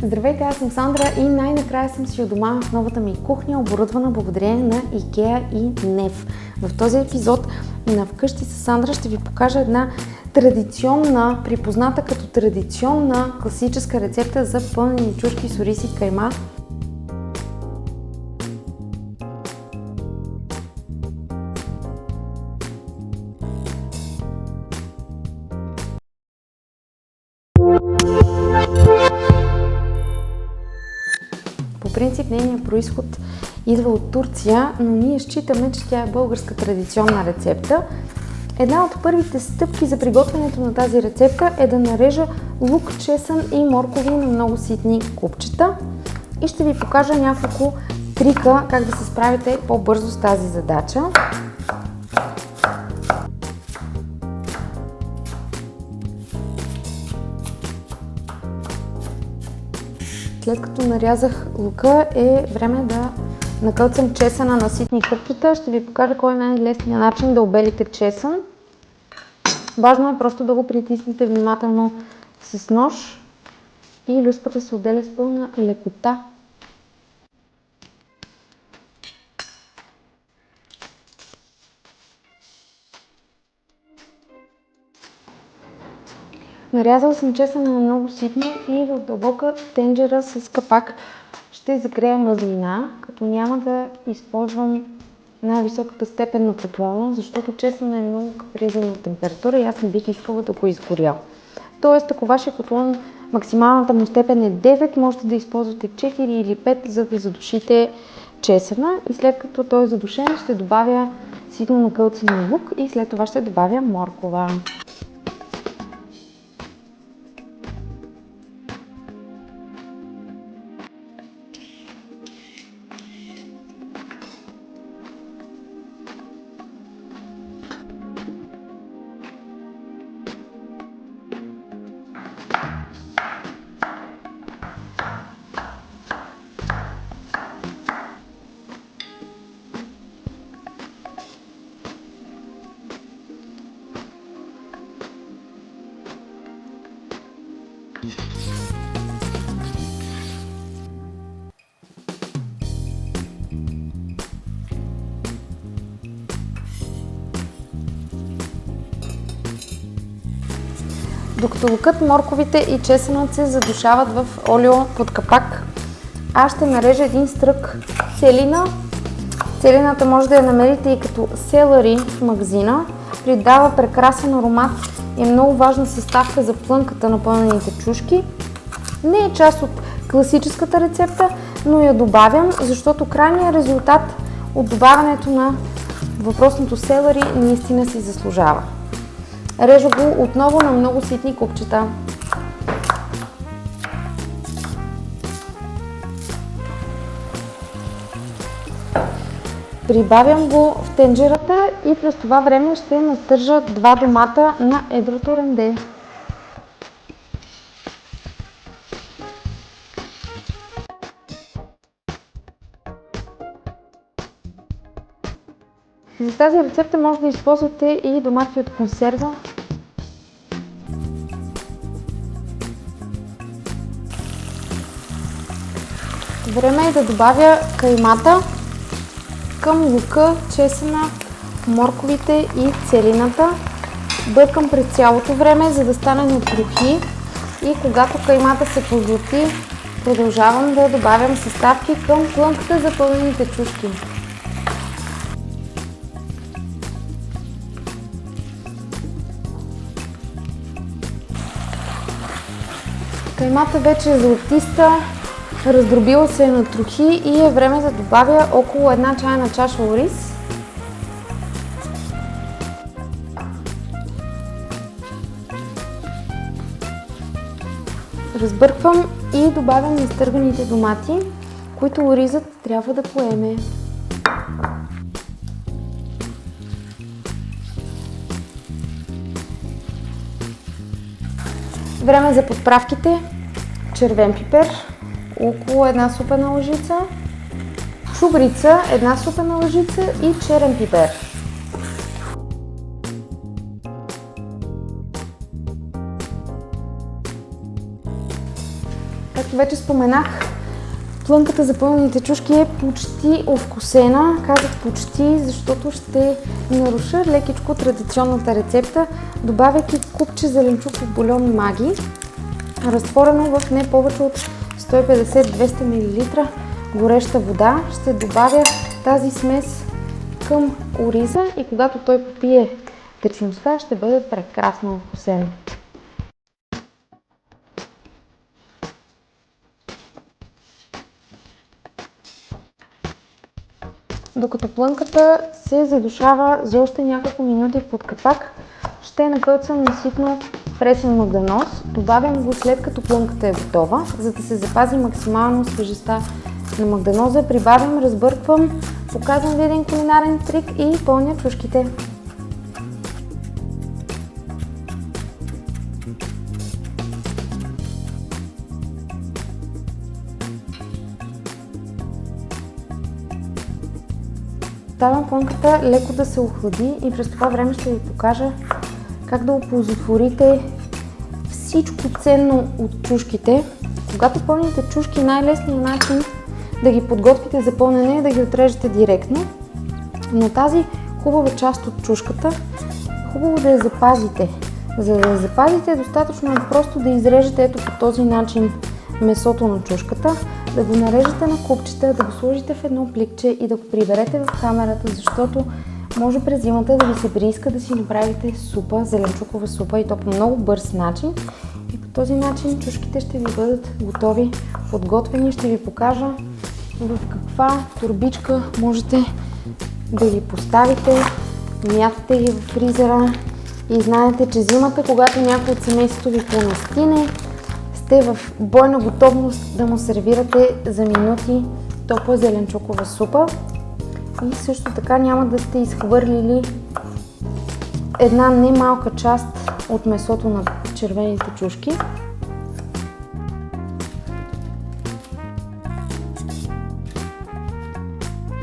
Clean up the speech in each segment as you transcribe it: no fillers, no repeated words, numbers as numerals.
Здравейте, аз съм Сандра и най-накрая съм си у дома в новата ми кухня, оборудвана благодарение на IKEA и NEF. В този епизод на Вкъщи с Сандра ще ви покажа една традиционна, припозната като традиционна класическа рецепта за пълнени чушки с ориз и кайма. По принцип нейният произход идва от Турция, но ние считаме, че тя е българска традиционна рецепта. Една от първите стъпки за приготвянето на тази рецепта е да нарежа лук, чесън и моркови на много ситни купчета. И ще ви покажа няколко трика как да се справите по-бързо с тази задача. След като нарязах лука, е време да накълцам чесъна на ситни купчета. Ще ви покажа кой е най-лесният начин да обелите чесън. Важно е просто да го притиснете внимателно с нож и люспата се отделя с пълна лекота. Нарязала съм чесъна на много ситно и в дълбока тенджера с капак ще загрея мазнина, като няма да използвам най-високата степен на тепло, защото чесънът е много капризна температура и аз не бих искала да го изгоря. Тоест, ако вашия котлон максималната му степен е 9, можете да използвате 4 или 5, за да задушите чесъна, и след като той е задушен, ще добавя ситно накълцан лук и след това ще добавя моркова. Докато лукът, морковите и чесънът се задушават в олио под капак, аз ще нарежа един стрък целина. Целината може да я намерите и като селери в магазина. Придава прекрасен аромат и е много важна съставка за плънката на пълнените чушки. Не е част от класическата рецепта, но я добавям, защото крайният резултат от добавянето на въпросното селери наистина си заслужава. Режа го отново на много ситни купчета. Прибавям го в тенджерата и през това време ще натържа 2 домата на едрото ренде. За тази рецепта може да използвате и домати от консерва. Време е да добавя каймата към лука, чесъна, морковите и целината. Бъркам през цялото време, за да стане на трохи, и когато каймата се позлати, продължавам да добавям съставки към плънката за пълнените чушки. Каймата вече е златиста, раздробила се на трохи и е време да добавя около 1 чайна чаша ориз. Разбърквам и добавям изтърганите домати, които оризът трябва да поеме. Време за подправките. Червен пипер, около 1 супена лъжица, шубрица, 1 супена лъжица и черен пипер. Както вече споменах, плънката за пълнените чушки е почти овкусена. Казах почти, защото ще наруша лекичко традиционната рецепта, добавяйки купче зеленчуков бульон Маги, разтворено в не повече от 150-200 мл гореща вода. Ще добавя тази смес към ориза и когато той попие течността, ще бъде прекрасно овкусен. Докато плънката се задушава за още няколко минути под капак, ще накълцам наситно пресен магданоз. Добавям го след като плънката е готова, за да се запази максимално свежестта на магданоза. Прибавям, разбърквам, показвам ви един кулинарен трик и пълня чушките. Оставям плънката леко да се охлади и през това време ще ви покажа как да оползотворите всичко ценно от чушките. Когато пълните чушки, най-лесният начин да ги подготвите за пълнене е да ги отрежете директно, но тази хубава част от чушката е хубаво да я запазите. За да я запазите, достатъчно е просто да изрежете ето по този начин месото на чушката, да го нарежете на купчета, да го сложите в едно пликче и да го приберете в камерата, защото може през зимата да ви се прииска да си направите супа, зеленчукова супа, и то по много бърз начин. И по този начин чушките ще ви бъдат готови, подготвени. Ще ви покажа в каква торбичка можете да ги поставите. Мятате ги в фризера и знаете, че зимата, когато някой от семейството ви понастине, сте в бойна готовност да му сервирате за минути топла зеленчукова супа. И също така няма да сте изхвърлили една немалка част от месото на червените чушки.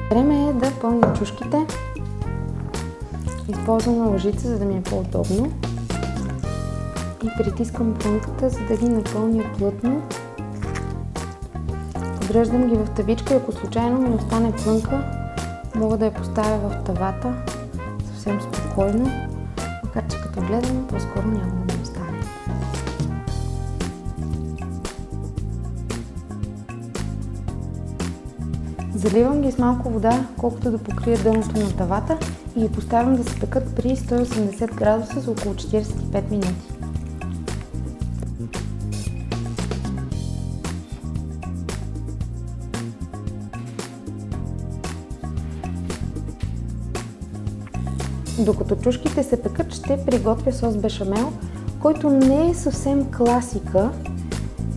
Време е да пълня чушките. Използвам лъжица, за да ми е по-удобно. И притискам плънката, за да ги напълня плътно. Подреждам ги в тавичка и ако случайно ми остане плънка, мога да я поставя в тавата съвсем спокойно, макар че като гледам, по-скоро няма да ми остане. Заливам ги с малко вода, колкото да покрие дъното на тавата, и ги поставям да се пекат при 180 градуса за около 45 минути. Докато чушките се пекат, ще приготвя сос бешамел, който не е съвсем класика,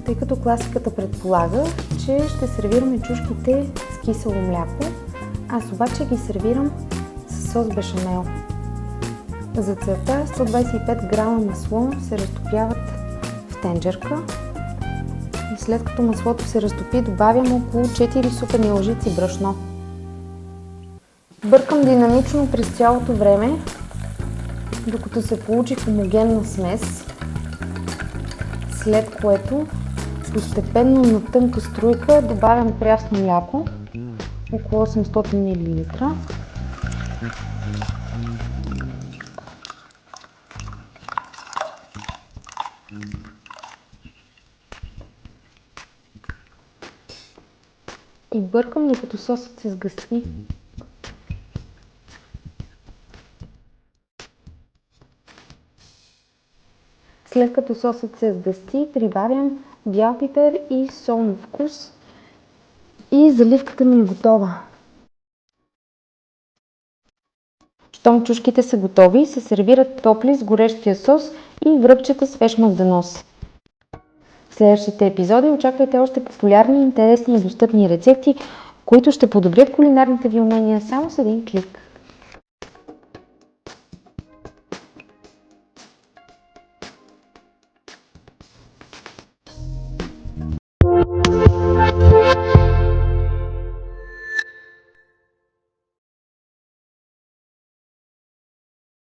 тъй като класиката предполага, че ще сервираме чушките с кисело мляко. Аз обаче ги сервирам с сос бешамел. За целта 125 грама масло се разтопяват в тенджерка и след като маслото се разтопи, добавям около 4 супени лъжици брашно. Бъркам динамично през цялото време, докато се получи хомогенна смес, след което постепенно на тънка струйка добавям прясно мляко, около 800 мл. И бъркам, докато сосът се сгъсти. След като сосът се сгъсти, прибавям бял пипер и сол на вкус и заливката ми е готова. Щом чушките са готови, се сервират топли с горещия сос и връбчета свеж магданоз. В следващите епизоди очаквайте още популярни, интересни и достъпни рецепти, които ще подобрят кулинарните ви умения само с един клик.